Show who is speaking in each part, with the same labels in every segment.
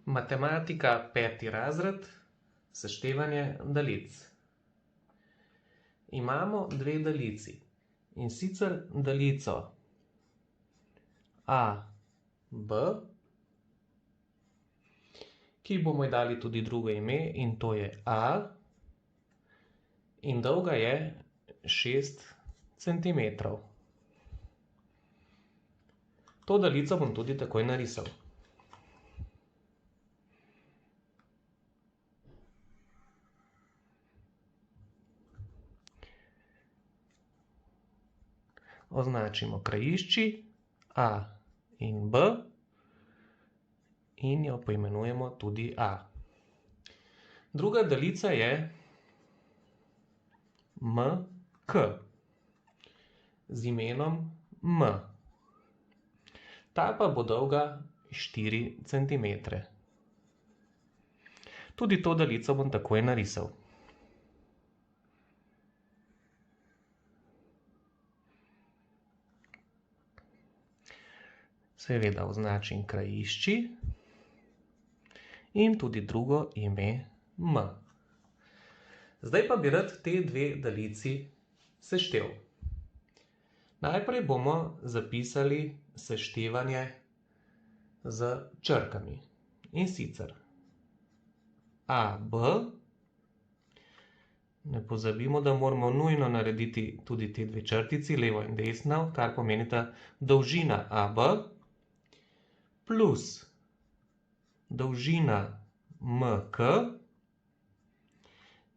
Speaker 1: Matematika 5. razred, seštevanje daljic. Imamo dve daljici, in sicer daljico a, b, ki bomo ji dali tudi drugo ime, in to je a, in dolga je 6 centimetrov. To daljico bom tudi takoj narisal. Označimo krajišči a in b in jo poimenujemo tudi a. Druga daljica je mk z imenom m. Ta pa bo dolga 4 centimetre. Tudi to daljico bom takoj narisal. Seveda označim krajišči in tudi drugo ime m. Zdaj pa bi rad te dve daljici seštel. Najprej bomo zapisali seštevanje z črkami. In sicer AB, ne pozabimo, da moramo nujno narediti tudi te dve črtici, levo in desno, kar pomenita dolžina AB plus dolžina MK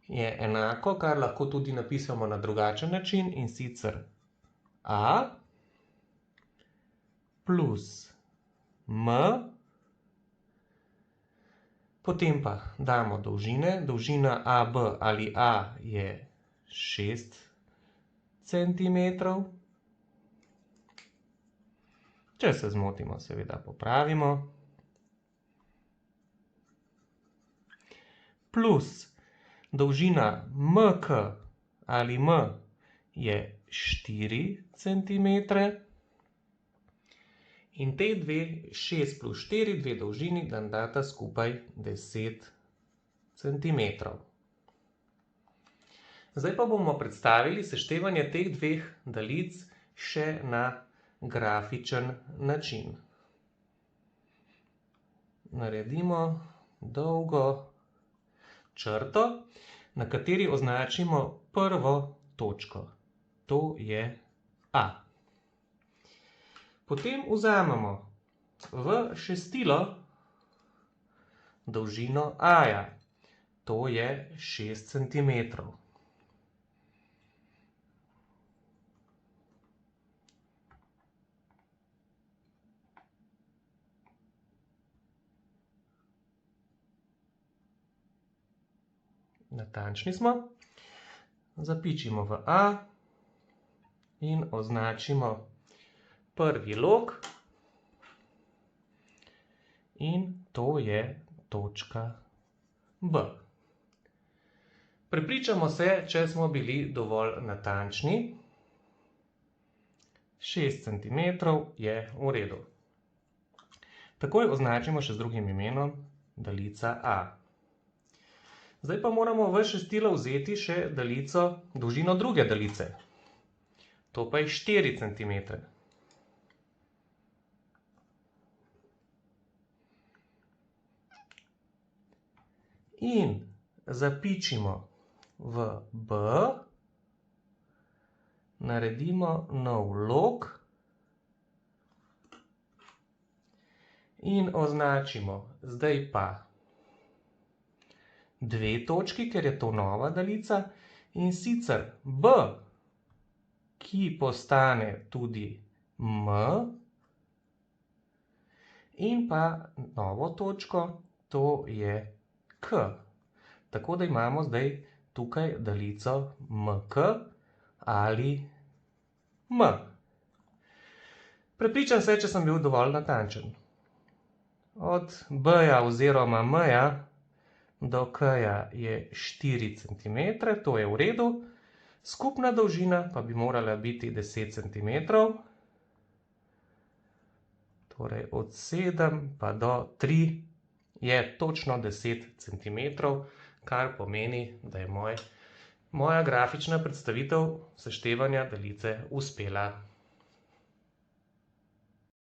Speaker 1: je enako, kar lahko tudi napisamo na drugačen način, in sicer A plus M, potem pa damo dolžine. Dolžina AB ali A je 6 centimetrov. Če se zmotimo, seveda popravimo. Plus dolžina MK ali M je 4 centimetre. In te dve, 6 plus 4, dve dolžini, nam data skupaj 10 centimetrov. Zdaj pa bomo predstavili seštevanje teh dveh daljic še na grafičen način. Naredimo dolgo črto, na kateri označimo prvo točko. To je A. Potem vzamemo v šestilo dolžino A-ja. To je 6 centimetrov. Natančni smo. Zapičimo v A in označimo prvi lok, in to je točka B. Prepričamo se, če smo bili dovolj natančni. 6 centimetrov je v redu. Takoj označimo še z drugim imenom daljica A. Zdaj pa moramo v šestilo vzeti še daljico, dolžino druge daljice. To pa je 4 centimetre. In zapičimo v B, naredimo nov lok in označimo zdaj pa dve točki, ker je to nova daljica, in sicer B, ki postane tudi M, in pa novo točko, to je K. Tako da imamo zdaj tukaj daljico MK ali M. Prepričan se, če sem bil dovolj natančen. Od B-ja oziroma M-ja do K-ja je 4 centimetre, to je v redu. Skupna dolžina pa bi morala biti 10 centimetrov. Torej od 7 pa do 3 je točno 10 cm, kar pomeni, da je moja grafična predstavitev seštevanja daljice uspela.